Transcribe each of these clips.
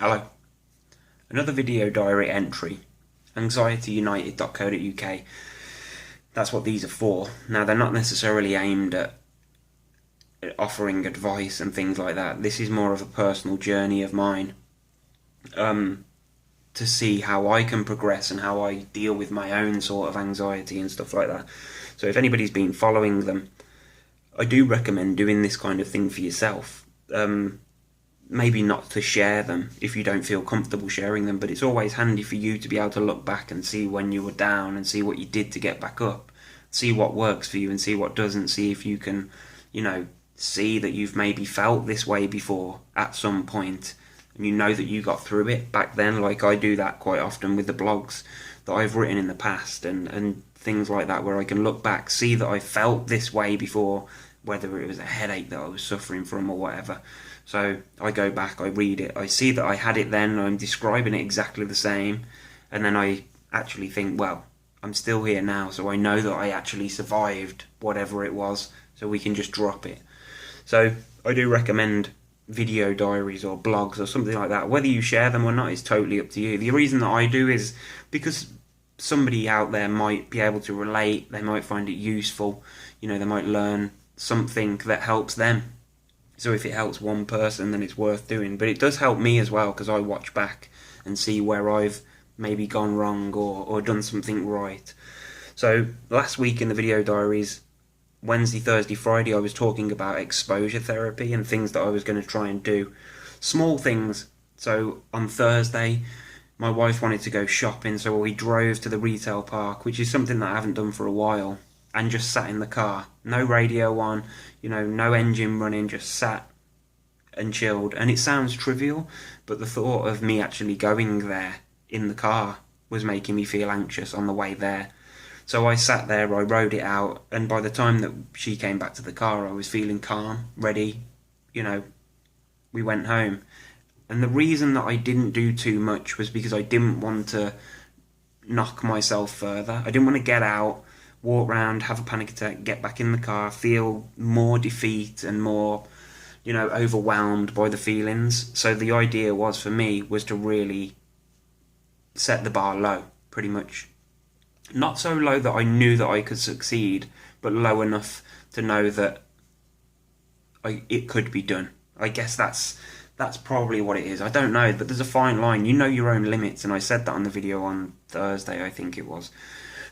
Hello. Another video diary entry, anxietyunited.co.uk. That's what these are for. Now, they're not necessarily aimed at offering advice and things like that. This is more of a personal journey of mine, to see how I can progress and how I deal with my own sort of anxiety and stuff like that. So if anybody's been following them, I do recommend doing this kind of thing for yourself. Maybe not to share them if you don't feel comfortable sharing them, but it's always handy for you to be able to look back and see when you were down and see what you did to get back up, see what works for you and see what doesn't, see if you can, see that you've maybe felt this way before at some point, and you know that you got through it back then. Like I do that quite often with the blogs that I've written in the past and things like that, where I can look back, see that I felt this way before, whether it was a headache that I was suffering from or whatever. So I go back, I read it, I see that I had it then, I'm describing it exactly the same, and then I actually think, well, I'm still here now, so I know that I actually survived whatever it was, so we can just drop it. So I do recommend video diaries or blogs or something like that. Whether you share them or not is totally up to you. The reason that I do is because somebody out there might be able to relate, they might find it useful, they might learn something that helps them. So if it helps one person, then it's worth doing. But it does help me as well, because I watch back and see where I've maybe gone wrong or done something right. So last week in the video diaries, Wednesday, Thursday, Friday, I was talking about exposure therapy and things that I was going to try and do. Small things. So on Thursday, my wife wanted to go shopping, so we drove to the retail park, which is something that I haven't done for a while, and just sat in the car. No radio on, no engine running, just sat and chilled. And it sounds trivial, but the thought of me actually going there in the car was making me feel anxious on the way there. So I sat there, I rode it out, and by the time that she came back to the car, I was feeling calm, ready, we went home. And the reason that I didn't do too much was because I didn't want to knock myself further. I didn't want to get out, walk around, have a panic attack, get back in the car, feel more defeat and more, overwhelmed by the feelings. So the idea was, for me, was to really set the bar low, pretty much. Not so low that I knew that I could succeed, but low enough to know that it could be done. I guess that's probably what it is. I don't know, but there's a fine line. You know your own limits, and I said that on the video on Thursday, I think it was.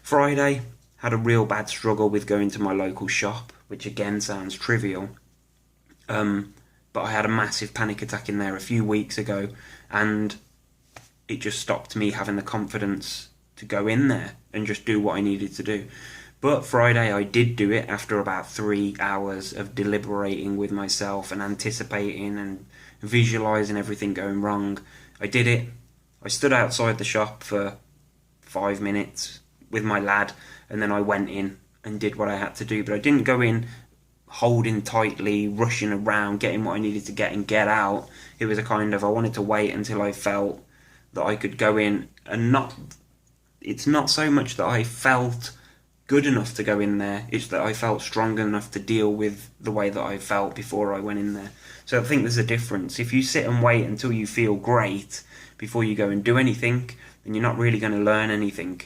Friday, had a real bad struggle with going to my local shop, which again sounds trivial. But I had a massive panic attack in there a few weeks ago, and it just stopped me having the confidence to go in there and just do what I needed to do. But Friday I did do it after about 3 hours of deliberating with myself and anticipating and visualising everything going wrong. I did it. I stood outside the shop for 5 minutes with my lad, and then I went in and did what I had to do. But I didn't go in holding tightly, rushing around, getting what I needed to get and get out. It was a kind of, I wanted to wait until I felt that I could go in, and it's not so much that I felt good enough to go in there, it's that I felt strong enough to deal with the way that I felt before I went in there. So I think there's a difference. If you sit and wait until you feel great before you go and do anything, then you're not really going to learn anything,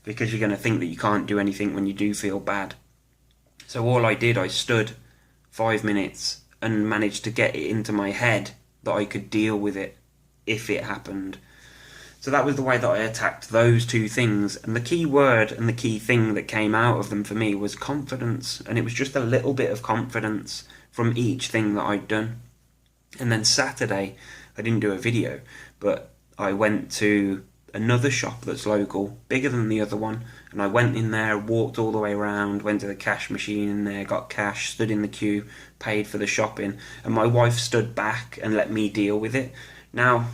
because you're going to think that you can't do anything when you do feel bad. So all I did, I stood 5 minutes and managed to get it into my head that I could deal with it if it happened. So that was the way that I attacked those two things. And the key word and the key thing that came out of them for me was confidence. And it was just a little bit of confidence from each thing that I'd done. And then Saturday, I didn't do a video, but I went to another shop that's local, bigger than the other one. And I went in there, walked all the way around, went to the cash machine in there, got cash, stood in the queue, paid for the shopping. And my wife stood back and let me deal with it. Now,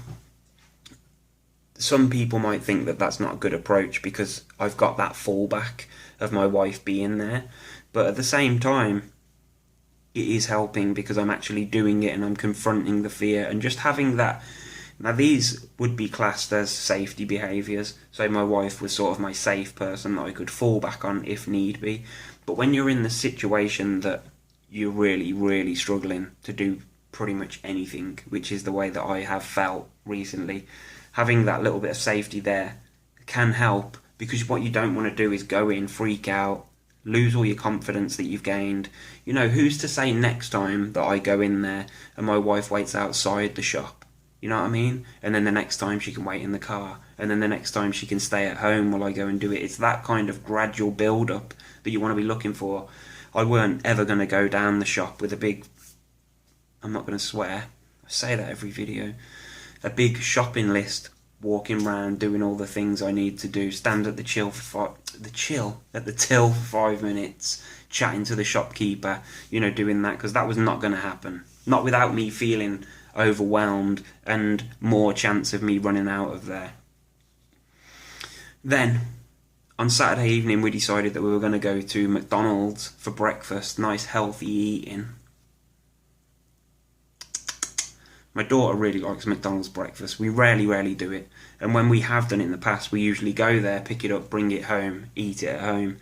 some people might think that that's not a good approach because I've got that fallback of my wife being there. But at the same time, it is helping because I'm actually doing it and I'm confronting the fear and just having that. Now, these would be classed as safety behaviours. So my wife was sort of my safe person that I could fall back on if need be. But when you're in the situation that you're really, really struggling to do pretty much anything, which is the way that I have felt recently. Having that little bit of safety there can help, because what you don't want to do is go in, freak out, lose all your confidence that you've gained. You know, who's to say next time that I go in there and my wife waits outside the shop? You know what I mean? And then the next time she can wait in the car. And then the next time she can stay at home while I go and do it. It's that kind of gradual build-up that you want to be looking for. I weren't ever going to go down the shop with a big... I'm not going to swear. I say that every video. A big shopping list, walking around, doing all the things I need to do, stand at the till for 5 minutes, chatting to the shopkeeper, you know, doing that, because that was not going to happen. Not without me feeling overwhelmed and more chance of me running out of there. Then, on Saturday evening, we decided that we were going to go to McDonald's for breakfast, nice healthy eating. My daughter really likes McDonald's breakfast. We rarely do it. And when we have done it in the past, we usually go there, pick it up, bring it home, eat it at home.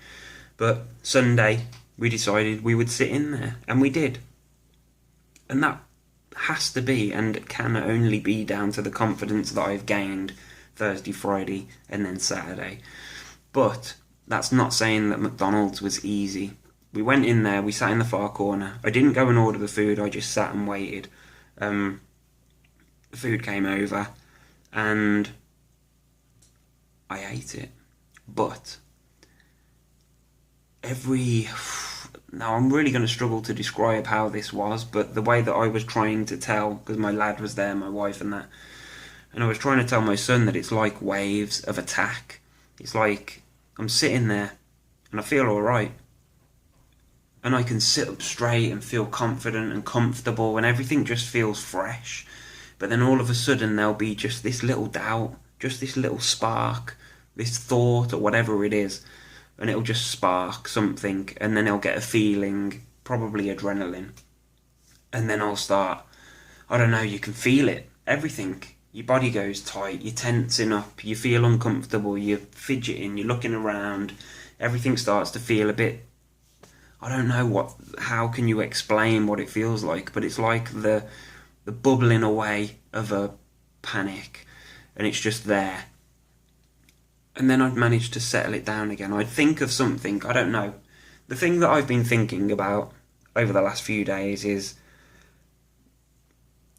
But Sunday, we decided we would sit in there. And we did. And that has to be and can only be down to the confidence that I've gained Thursday, Friday, and then Saturday. But that's not saying that McDonald's was easy. We went in there, we sat in the far corner. I didn't go and order the food, I just sat and waited. The food came over and I ate it. But now I'm really going to struggle to describe how this was, but the way that I was trying to tell, because my lad was there, my wife and that, and I was trying to tell my son that it's like waves of attack. It's like I'm sitting there and I feel alright. And I can sit up straight and feel confident and comfortable and everything just feels fresh. But then all of a sudden there'll be just this little doubt, just this little spark, this thought or whatever it is. And it'll just spark something, and then I'll get a feeling, probably adrenaline. And then I'll start, I don't know, you can feel it, everything. Your body goes tight, you're tensing up, you feel uncomfortable, you're fidgeting, you're looking around. Everything starts to feel a bit, I don't know how can you explain what it feels like, but it's like the bubbling away of a panic, and it's just there. And then I'd manage to settle it down again. I'd think of something, I don't know. The thing that I've been thinking about over the last few days is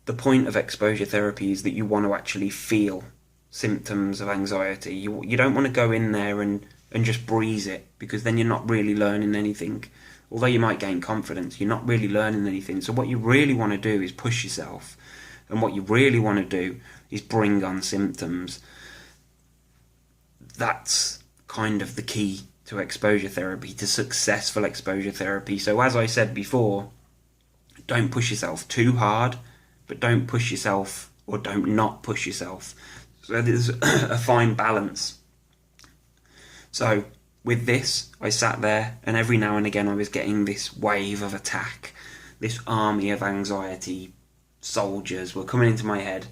the point of exposure therapy is that you want to actually feel symptoms of anxiety. You don't want to go in there and just breeze it, because then you're not really learning anything. Although you might gain confidence, you're not really learning anything. So what you really want to do is push yourself. And what you really want to do is bring on symptoms. That's kind of the key to exposure therapy, to successful exposure therapy. So as I said before, don't push yourself too hard, but don't push yourself, or don't not push yourself. So there's a fine balance. So with this, I sat there, and every now and again I was getting this wave of attack. This army of anxiety soldiers were coming into my head,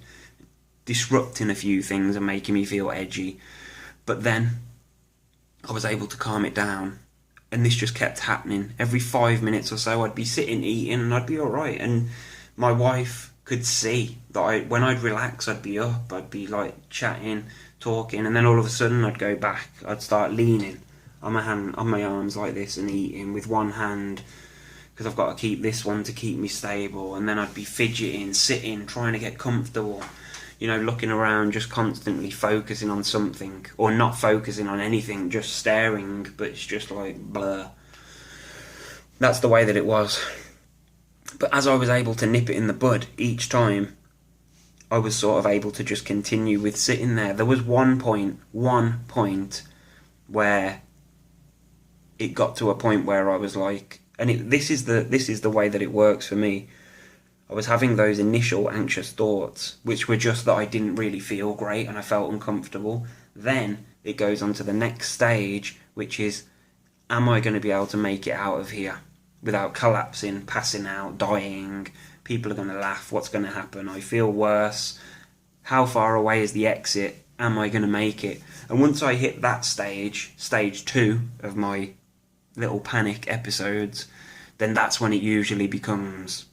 disrupting a few things and making me feel edgy. But then I was able to calm it down, and this just kept happening. Every 5 minutes or so I'd be sitting eating and I'd be alright, and my wife could see that when I'd relax I'd be up, I'd be like chatting, talking, and then all of a sudden I'd go back, I'd start leaning on my arms like this and eating with one hand, because I've got to keep this one to keep me stable, and then I'd be fidgeting, sitting, trying to get comfortable. You know, looking around, just constantly focusing on something, or not focusing on anything, just staring, but it's just like blur. That's the way that it was. But as I was able to nip it in the bud each time, I was sort of able to just continue with sitting there. There was one point where it got to a point where I was like, and this is the way that it works for me. I was having those initial anxious thoughts, which were just that I didn't really feel great and I felt uncomfortable. Then it goes on to the next stage, which is, am I going to be able to make it out of here without collapsing, passing out, dying? People are going to laugh. What's going to happen? I feel worse. How far away is the exit? Am I going to make it? And once I hit that stage 2 of my little panic episodes, then that's when it usually becomes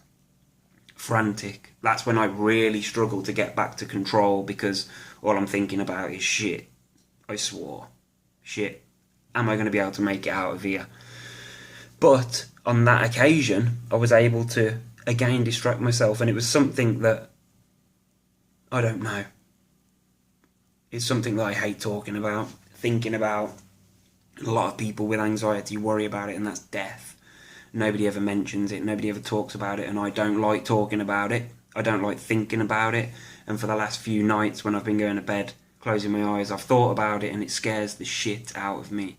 frantic. That's when I really struggle to get back to control, because all I'm thinking about is shit. I swore. Shit. Am I going to be able to make it out of here? But on that occasion, I was able to again distract myself, and it was something that I don't know. It's something that I hate talking about, thinking about. A lot of people with anxiety worry about it, and that's death. Nobody ever mentions it, nobody ever talks about it, and I don't like talking about it. I don't like thinking about it, and for the last few nights when I've been going to bed, closing my eyes, I've thought about it, and it scares the shit out of me.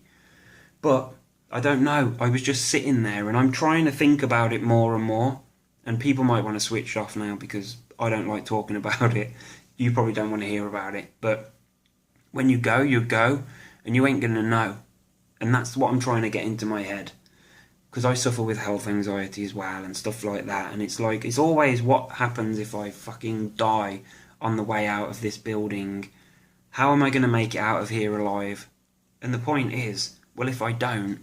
But I don't know, I was just sitting there, and I'm trying to think about it more and more, and people might want to switch off now because I don't like talking about it. You probably don't want to hear about it, but when you go, and you ain't going to know. And that's what I'm trying to get into my head. Because I suffer with health anxiety as well and stuff like that. And it's like, it's always what happens if I fucking die on the way out of this building. How am I going to make it out of here alive? And the point is, well, if I don't,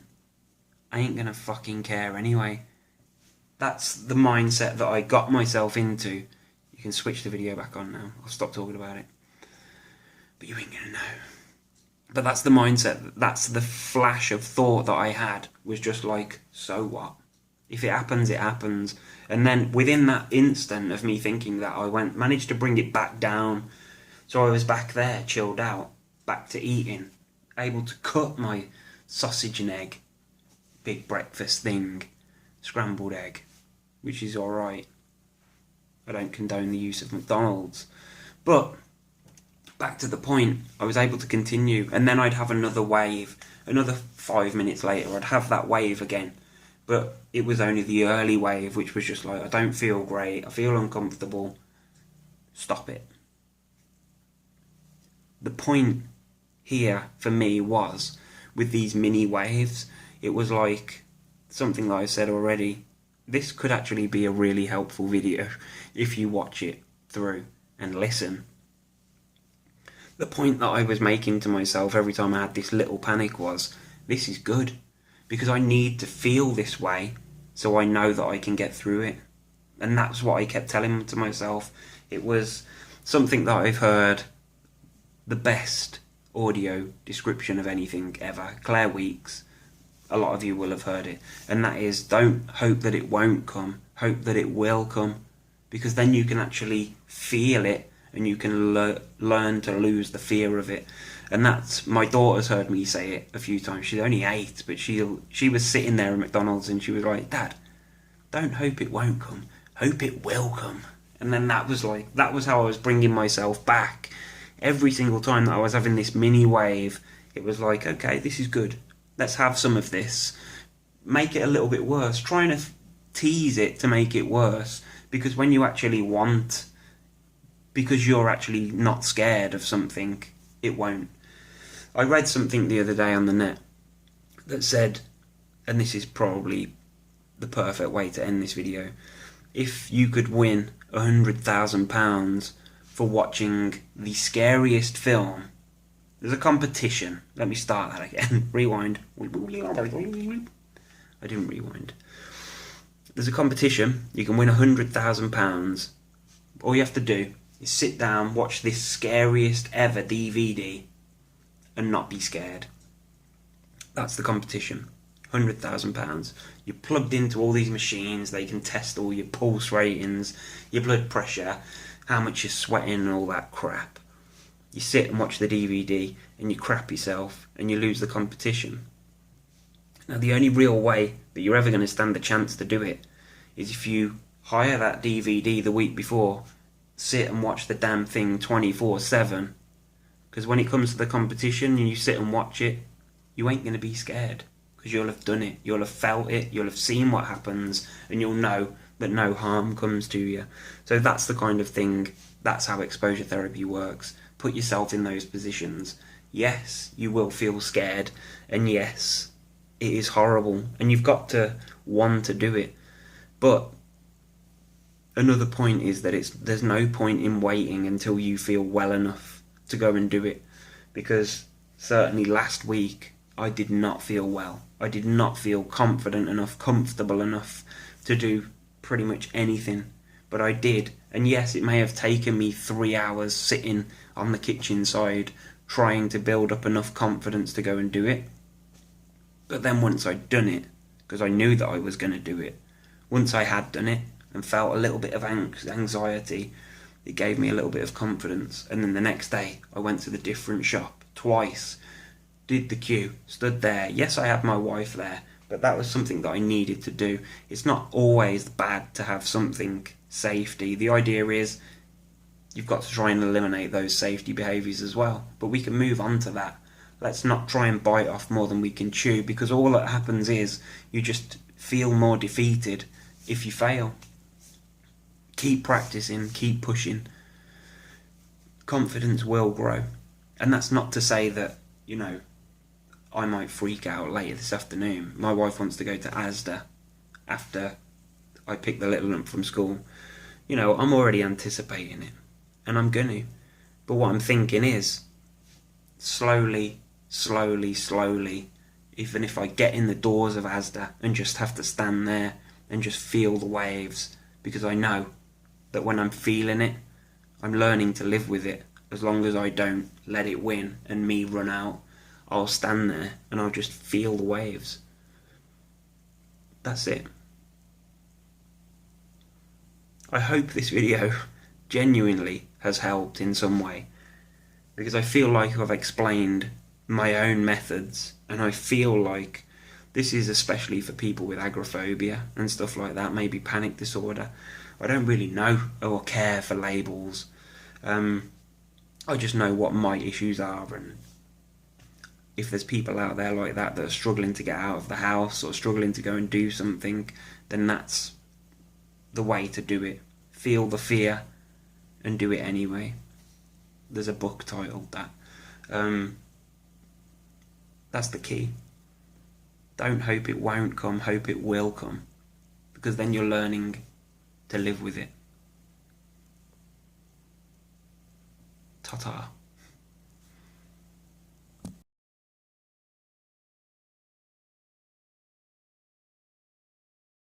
I ain't going to fucking care anyway. That's the mindset that I got myself into. You can switch the video back on now. I'll stop talking about it. But you ain't going to know. But that's the mindset, that's the flash of thought that I had, was just like, so what? If it happens, it happens. And then within that instant of me thinking that, I managed to bring it back down. So I was back there, chilled out, back to eating, able to cut my sausage and egg, big breakfast thing, scrambled egg, which is alright. I don't condone the use of McDonald's. But back to the point, I was able to continue, and then I'd have another wave, another 5 minutes later, I'd have that wave again, but it was only the early wave, which was just like, I don't feel great, I feel uncomfortable, stop it. The point here for me was, with these mini waves, it was like something that I said already, this could actually be a really helpful video if you watch it through and listen. The point that I was making to myself every time I had this little panic was, this is good, because I need to feel this way so I know that I can get through it. And that's what I kept telling to myself. It was something that I've heard, the best audio description of anything ever, Claire Weeks, a lot of you will have heard it, and that is, don't hope that it won't come, hope that it will come, because then you can actually feel it, and you can learn to lose the fear of it. And that's, my daughter's heard me say it a few times. She's only 8, but she was sitting there at McDonald's and she was like, Dad, don't hope it won't come, hope it will come. And then that was how I was bringing myself back. Every single time that I was having this mini wave, it was like, okay, this is good, let's have some of this, make it a little bit worse, trying to tease it to make it worse, because when you actually want, because you're actually not scared of something, it won't. I read something the other day on the net that said, and this is probably the perfect way to end this video, if you could win £100,000 for watching the scariest film, there's a competition. Let me start that again. Rewind. I didn't rewind. There's a competition. You can win £100,000. All you have to do is sit down, watch this scariest ever DVD, and not be scared. That's the competition. £100,000. You're plugged into all these machines. They can test all your pulse ratings, your blood pressure, how much you're sweating and all that crap. You sit and watch the DVD and you crap yourself and you lose the competition. Now, the only real way that you're ever going to stand the chance to do it is if you hire that DVD the week before, sit and watch the damn thing 24/7. Because when it comes to the competition and you sit and watch it, you ain't going to be scared. Because you'll have done it, you'll have felt it, you'll have seen what happens, and you'll know that no harm comes to you. So that's the kind of thing, that's how exposure therapy works. Put yourself in those positions. Yes, you will feel scared, and yes, it is horrible, and you've got to want to do it. But another point is that there's no point in waiting until you feel well enough to go and do it. Because certainly last week, I did not feel well. I did not feel confident enough, comfortable enough to do pretty much anything. but I did. And yes, it may have taken me 3 hours sitting on the kitchen side trying to build up enough confidence to go and do it. But then once I'd done it, because I knew that I was going to do it, once I had done it and felt a little bit of anxiety, it gave me a little bit of confidence. And then the next day I went to the different shop twice, did the queue, stood there. Yes, I had my wife there, but that was something that I needed to do. It's not always bad to have something safety. The idea is you've got to try and eliminate those safety behaviours as well. But we can move on to that. Let's not try and bite off more than we can chew, because all that happens is you just feel more defeated if you fail. Keep practicing, keep pushing. Confidence will grow. And that's not to say that, you know, I might freak out later this afternoon. My wife wants to go to Asda after I pick the little one up from school. You know, I'm already anticipating it, and I'm gonna. But what I'm thinking is, slowly, even if I get in the doors of Asda and just have to stand there and just feel the waves, because I know that when I'm feeling it, I'm learning to live with it. As long as I don't let it win and me run out, I'll stand there and I'll just feel the waves. That's it. I hope this video genuinely has helped in some way, because I feel like I've explained my own methods, and I feel like this is especially for people with agoraphobia and stuff like that, maybe panic disorder. I don't really know or care for labels. I just know what my issues are, and if there's people out there like that that are struggling to get out of the house or struggling to go and do something, then that's the way to do it. Feel the fear and do it anyway. There's a book titled that. That's the key. Don't hope it won't come, hope it will come, because then you're learning to live with it. Ta-ta.